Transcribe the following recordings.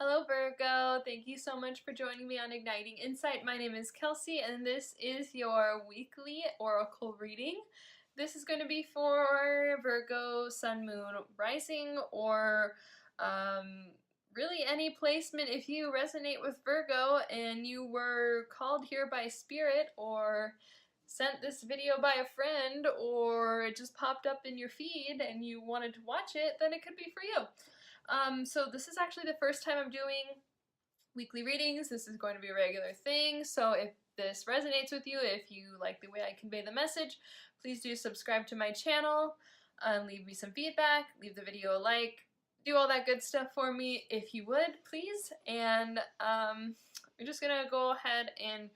Hello Virgo, thank you so much for joining me on Igniting Insight. My name is Kelsey and this is your weekly oracle reading. This is going to be for Virgo, Sun, Moon, Rising, or really any placement. If you resonate with Virgo and you were called here by Spirit or sent this video by a friend or it just popped up in your feed and you wanted to watch it, then it could be for you. So this is actually the first time I'm doing weekly readings. This is going to be a regular thing, so if this resonates with you, if you like the way I convey the message, please do subscribe to my channel, leave me some feedback, leave the video a like, do all that good stuff for me if you would, please. And we're just gonna go ahead and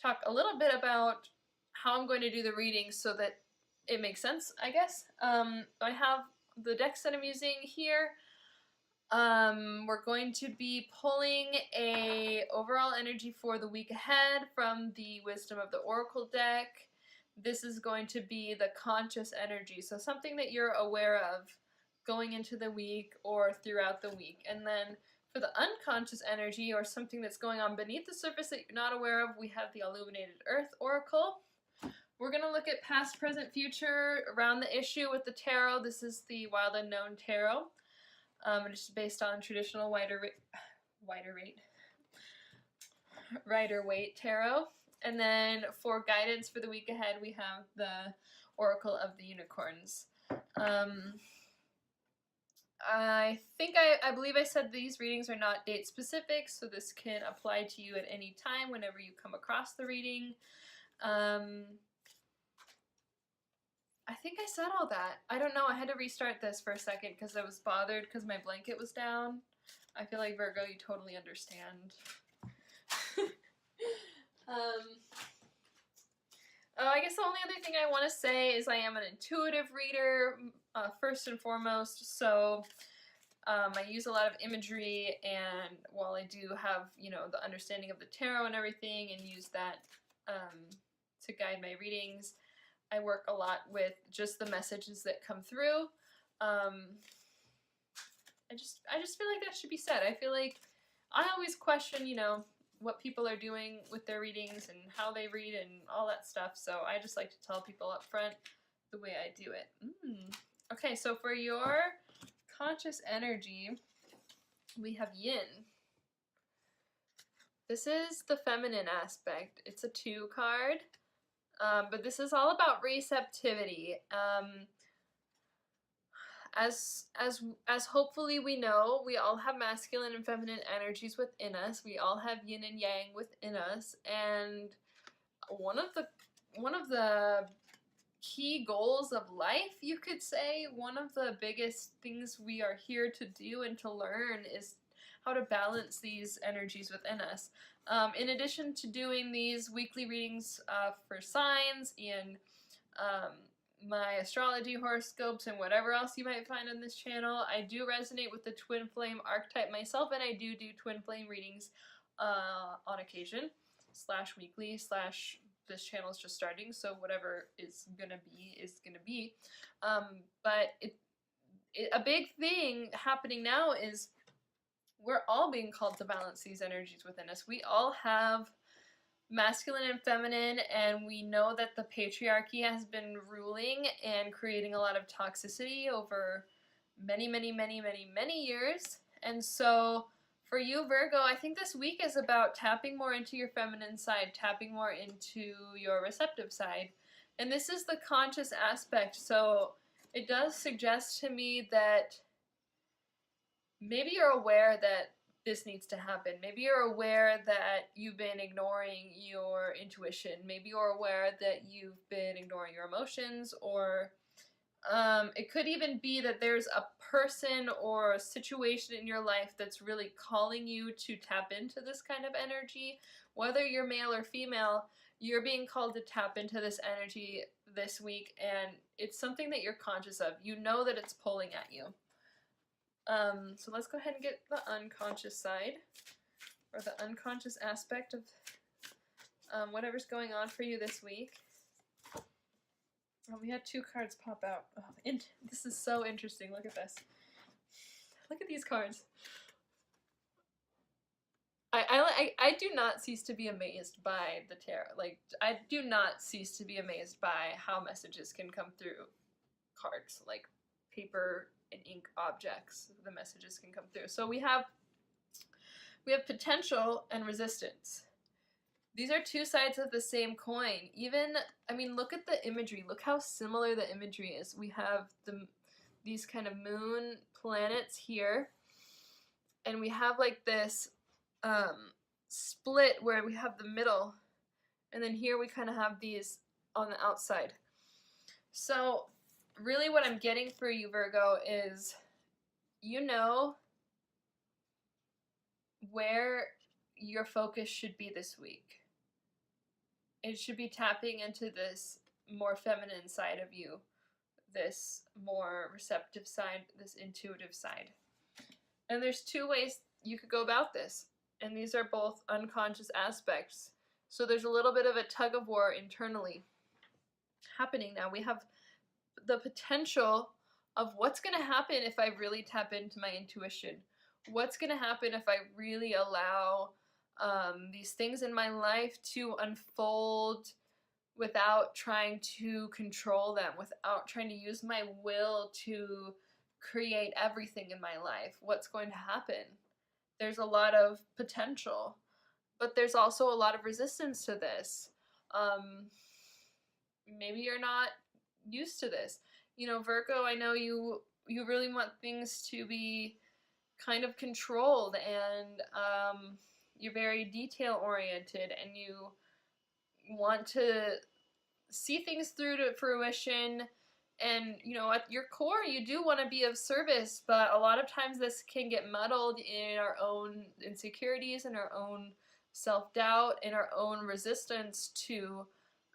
talk a little bit about how I'm going to do the reading so that it makes sense, I guess. I have the decks that I'm using here. We're going to be pulling a overall energy for the week ahead from the Wisdom of the Oracle deck. This is going to be the conscious energy, so something that you're aware of going into the week or throughout the week. And then for the unconscious energy, or something that's going on beneath the surface that you're not aware of, we have the Illuminated Earth Oracle. We're going to look at past, present, future around the issue with the tarot. This is the Wild Unknown Tarot. It's based on traditional Rider-Waite tarot. And then for guidance for the week ahead, we have the Oracle of the Unicorns. I believe I said these readings are not date specific, so this can apply to you at any time whenever you come across the reading. I think I said all that. I don't know, I had to restart this for a second because I was bothered because my blanket was down. I feel like Virgo, you totally understand. I guess the only other thing I want to say is I am an intuitive reader, first and foremost, so I use a lot of imagery, and while I do have, you know, the understanding of the tarot and everything and use that to guide my readings, I work a lot with just the messages that come through. I just feel like that should be said. I feel like I always question, you know, what people are doing with their readings and how they read and all that stuff, so I just like to tell people up front the way I do it. Okay, so for your conscious energy, we have yin. This is the feminine aspect. It's a 2 card. But this is all about receptivity. As hopefully we know, we all have masculine and feminine energies within us. We all have yin and yang within us, and one of the key goals of life, you could say, one of the biggest things we are here to do and to learn is how to balance these energies within us. In addition to doing these weekly readings for signs and my astrology horoscopes and whatever else you might find on this channel, I do resonate with the twin flame archetype myself, and I do twin flame readings on occasion, /weekly/ this channel is just starting, so whatever is gonna be. But a big thing happening now is we're all being called to balance these energies within us. We all have masculine and feminine, and we know that the patriarchy has been ruling and creating a lot of toxicity over many years. And so for you, Virgo, I think this week is about tapping more into your feminine side, tapping more into your receptive side. And this is the conscious aspect, so it does suggest to me that maybe you're aware that this needs to happen. Maybe you're aware that you've been ignoring your intuition. Maybe you're aware that you've been ignoring your emotions, or it could even be that there's a person or a situation in your life that's really calling you to tap into this kind of energy. Whether you're male or female, you're being called to tap into this energy this week, and it's something that you're conscious of. You know that it's pulling at you. So let's go ahead and get the unconscious side, or the unconscious aspect of whatever's going on for you this week. Oh, we had 2 cards pop out. Oh, this is so interesting. Look at this. Look at these cards. I do not cease to be amazed by the tarot. Like, I do not cease to be amazed by how messages can come through cards, like paper and ink objects. The messages can come through. So we have potential and resistance. These are two sides of the same coin. Even, I mean, look at the imagery. Look how similar the imagery is. We have these kind of moon planets here, and we have like this split where we have the middle, and then here we kind of have these on the outside. So really what I'm getting for you, Virgo, is you know where your focus should be this week. It should be tapping into this more feminine side of you, this more receptive side, this intuitive side. And there's two ways you could go about this, and these are both unconscious aspects. So there's a little bit of a tug of war internally happening now. We have the potential of what's going to happen if I really tap into my intuition. What's going to happen if I really allow these things in my life to unfold without trying to control them, without trying to use my will to create everything in my life. What's going to happen? There's a lot of potential, but there's also a lot of resistance to this. Maybe you're not used to this. You know, Virgo, I know you really want things to be kind of controlled, and you're very detail oriented, and you want to see things through to fruition. And you know, at your core you do want to be of service, but a lot of times this can get muddled in our own insecurities and our own self-doubt and our own resistance to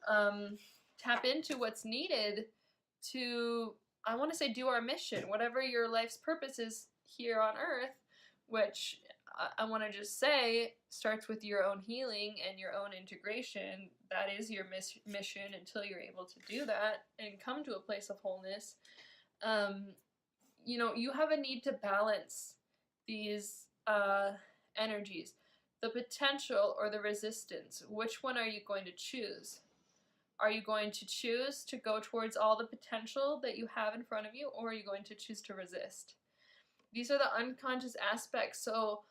tap into what's needed to, I want to say, do our mission, whatever your life's purpose is here on earth, which I want to just say starts with your own healing and your own integration. That is your mission until you're able to do that and come to a place of wholeness. You know, you have a need to balance these energies, the potential or the resistance. Which one are you going to choose? Are you going to choose to go towards all the potential that you have in front of you, or are you going to choose to resist? These are the unconscious aspects. So,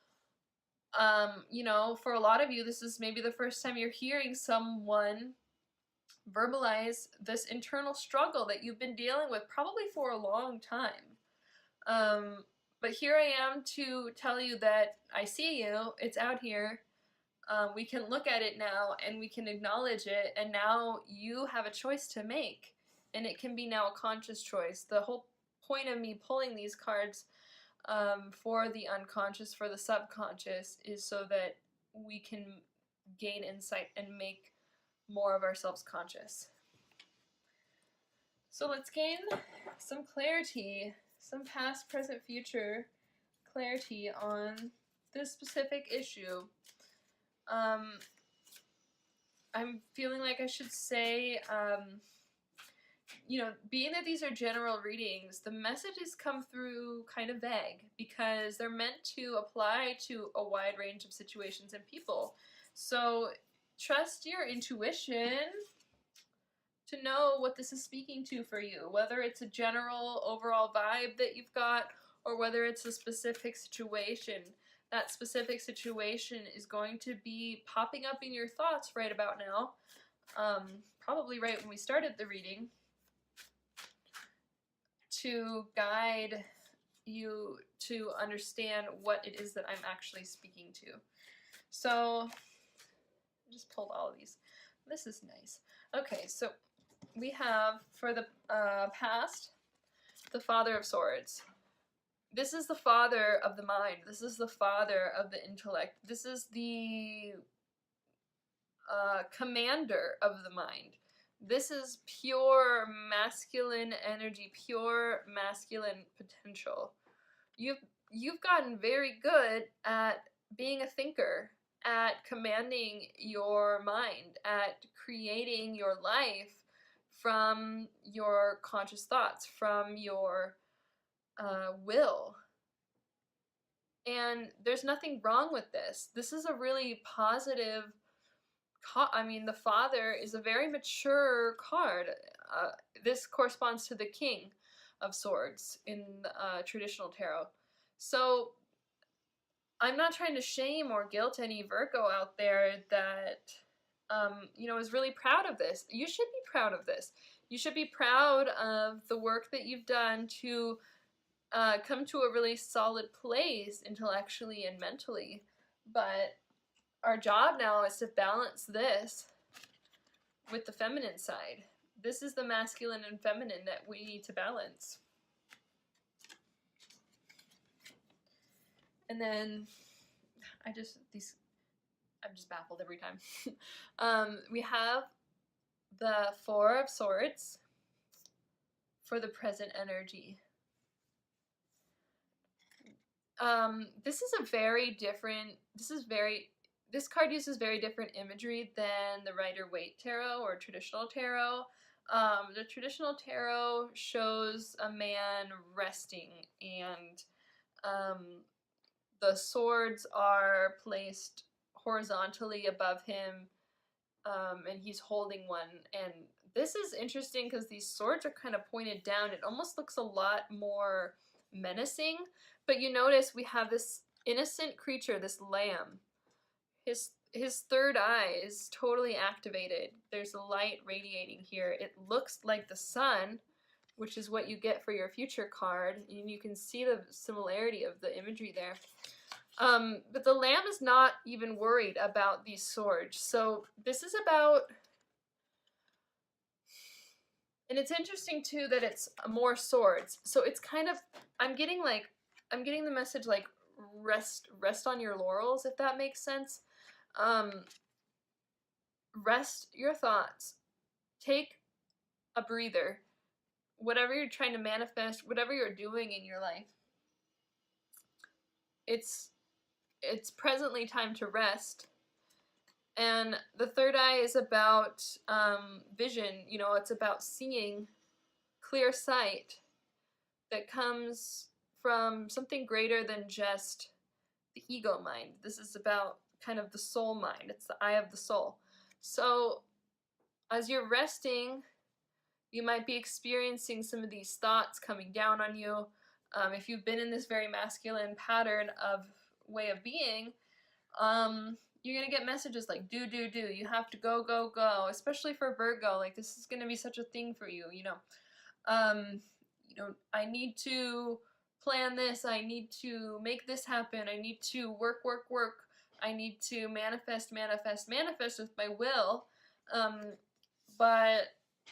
you know, for a lot of you, this is maybe the first time you're hearing someone verbalize this internal struggle that you've been dealing with probably for a long time. But here I am to tell you that I see you, it's out here. We can look at it now and we can acknowledge it, and now you have a choice to make, and it can be now a conscious choice. The whole point of me pulling these cards for the unconscious, for the subconscious, is so that we can gain insight and make more of ourselves conscious. So let's gain some clarity, some past, present, future clarity on this specific issue. I'm feeling like I should say, you know, being that these are general readings, the messages come through kind of vague because they're meant to apply to a wide range of situations and people. So trust your intuition to know what this is speaking to for you, whether it's a general overall vibe that you've got or whether it's a specific situation. That specific situation is going to be popping up in your thoughts right about now, probably right when we started the reading, to guide you to understand what it is that I'm actually speaking to. So I just pulled all of these. This is nice. Okay, so we have, for the past, the Father of Swords. This is the father of the mind. This is the father of the intellect. This is the commander of the mind. This is pure masculine energy, pure masculine potential. You've gotten very good at being a thinker, at commanding your mind, at creating your life from your conscious thoughts, from your will. And there's nothing wrong with this. This is a really positive I mean, the Father is a very mature card. This corresponds to the King of Swords in traditional tarot. So I'm not trying to shame or guilt any Virgo out there that, you know, is really proud of this. You should be proud of this. You should be proud of the work that you've done to come to a really solid place intellectually and mentally. But our job now is to balance this with the feminine side. This is the masculine and feminine that we need to balance. And then I'm just baffled every time. We have the Four of Swords for the present energy. This is a very different, this card uses very different imagery than the Rider-Waite Tarot or traditional tarot. The traditional tarot shows a man resting, and the swords are placed horizontally above him, and he's holding one. And this is interesting because these swords are kind of pointed down. It almost looks a lot more menacing, but you notice we have this innocent creature, this lamb. His third eye is totally activated. There's a light radiating here. It looks like the sun, which is what you get for your future card, and you can see the similarity of the imagery there. But the lamb is not even worried about these swords. So this is about, and it's interesting too that it's more swords. So it's kind of, I'm getting the message like rest on your laurels, if that makes sense. Rest your thoughts. Take a breather. Whatever you're trying to manifest, whatever you're doing in your life, it's presently time to rest. And the third eye is about vision. You know, it's about seeing, clear sight that comes from something greater than just the ego mind. This is about kind of the soul mind. It's the eye of the soul. So as you're resting, you might be experiencing some of these thoughts coming down on you. If you've been in this very masculine pattern of way of being, you're going to get messages like, do. You have to go. Especially for Virgo, like this is going to be such a thing for you, you know. I need to plan this. I need to make this happen. I need to work. I need to manifest with my will. But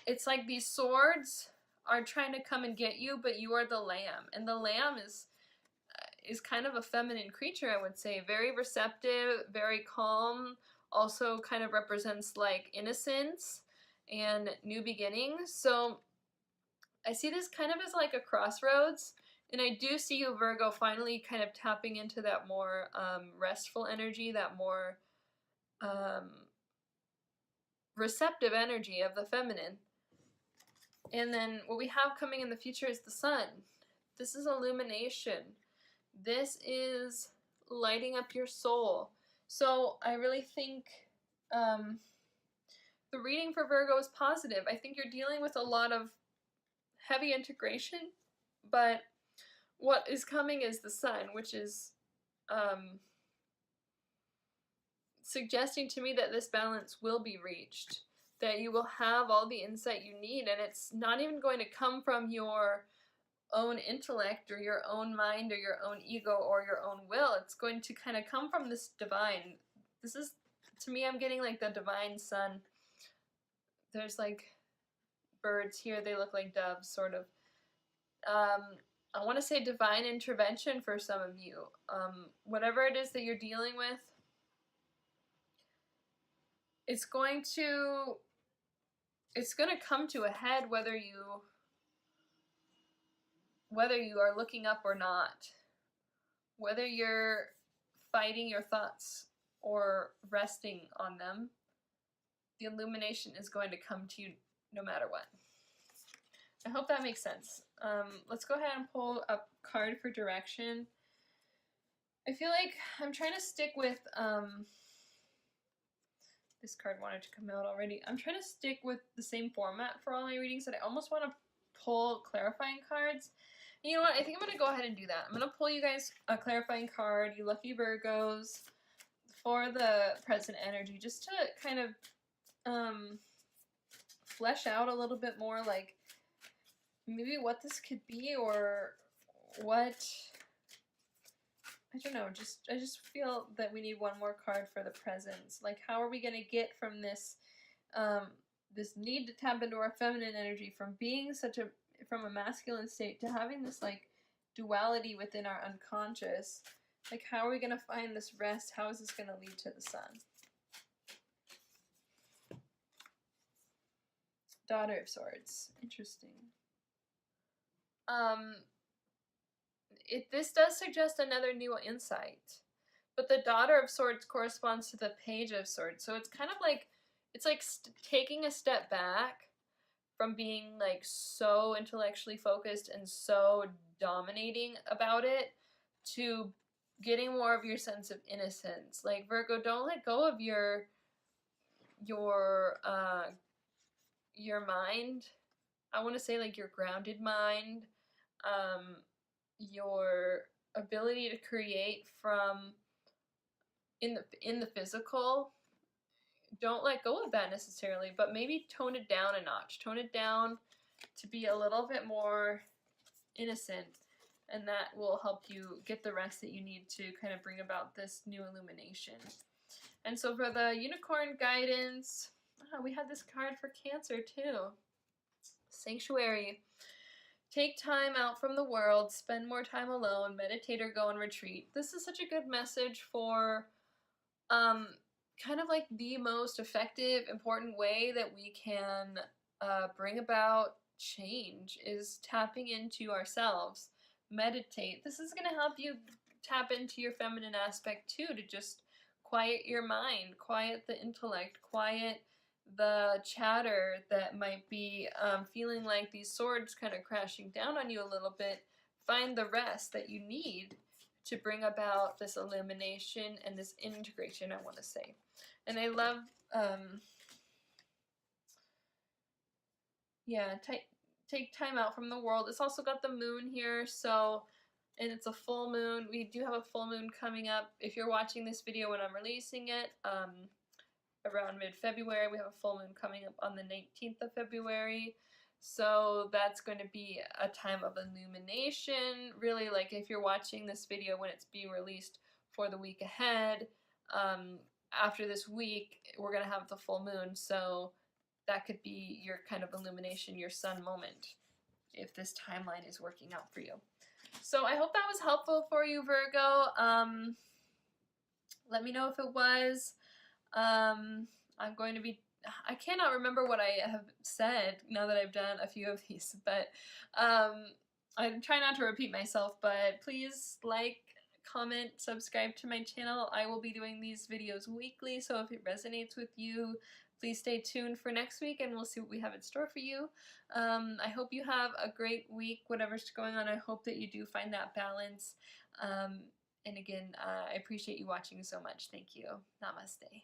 it's like these swords are trying to come and get you, but you are the lamb. And the lamb is kind of a feminine creature, I would say. Very receptive, very calm, also kind of represents like innocence and new beginnings. So I see this kind of as like a crossroads, and I do see you, Virgo, finally kind of tapping into that more restful energy, that more receptive energy of the feminine. And then what we have coming in the future is the sun. This is illumination. This is lighting up your soul. So I really think the reading for Virgo is positive. I think you're dealing with a lot of heavy integration, but what is coming is the sun, which is suggesting to me that this balance will be reached, that you will have all the insight you need, and it's not even going to come from your own intellect or your own mind or your own ego or your own will. It's going to kind of come from this divine. This is, to me, I'm getting like the divine sun. There's like birds here, they look like doves, sort of. I want to say divine intervention for some of you. Whatever it is that you're dealing with, it's going to come to a head whether you are looking up or not, whether you're fighting your thoughts or resting on them. The illumination is going to come to you no matter what. I hope that makes sense. Let's go ahead and pull a card for direction. I feel like I'm trying to stick with, this card wanted to come out already. I'm trying to stick with the same format for all my readings, that I almost want to pull clarifying cards. You know what? I think I'm going to go ahead and do that. I'm going to pull you guys a clarifying card, you lucky Virgos, for the present energy, just to kind of flesh out a little bit more, like maybe what this could be, or what, I don't know, I just feel that we need one more card for the presence. Like, how are we going to get from this this need to tap into our feminine energy, from being from a masculine state to having this like duality within our unconscious? Like, how are we going to find this rest? How is this going to lead to the sun? Daughter of Swords. Interesting. This does suggest another new insight, but the Daughter of Swords corresponds to the Page of Swords, so it's kind of like, it's like taking a step back from being like so intellectually focused and so dominating about it, to getting more of your sense of innocence. Like, Virgo, don't let go of your mind. I want to say like your grounded mind, your ability to create from in the physical. Don't let go of that necessarily, but maybe tone it down a notch. Tone it down to be a little bit more innocent, and that will help you get the rest that you need to kind of bring about this new illumination. And so for the unicorn guidance, we had this card for Cancer too. Sanctuary. Take time out from the world, spend more time alone, meditate or go on retreat. This is such a good message for kind of like the most effective, important way that we can bring about change is tapping into ourselves. Meditate. This is going to help you tap into your feminine aspect too, to just quiet your mind, quiet the intellect, quiet the chatter that might be feeling like these swords kind of crashing down on you a little bit. Find the rest that you need to bring about this illumination and this integration, I want to say. And I love, yeah, take time out from the world. It's also got the moon here, so, and it's a full moon. We do have a full moon coming up. If you're watching this video when I'm releasing it, around mid-February, we have a full moon coming up on the 19th of February. So that's going to be a time of illumination. Really, like if you're watching this video when it's being released for the week ahead, after this week, we're going to have the full moon. So that could be your kind of illumination, your sun moment, if this timeline is working out for you. So I hope that was helpful for you, Virgo. Let me know if it was. I'm going to be, I cannot remember what I have said now that I've done a few of these, but I try not to repeat myself, but please like, comment, subscribe to my channel. I will be doing these videos weekly, so if it resonates with you, please stay tuned for next week and we'll see what we have in store for you. I hope you have a great week, whatever's going on. I hope that you do find that balance. And again, I appreciate you watching so much. Thank you. Namaste.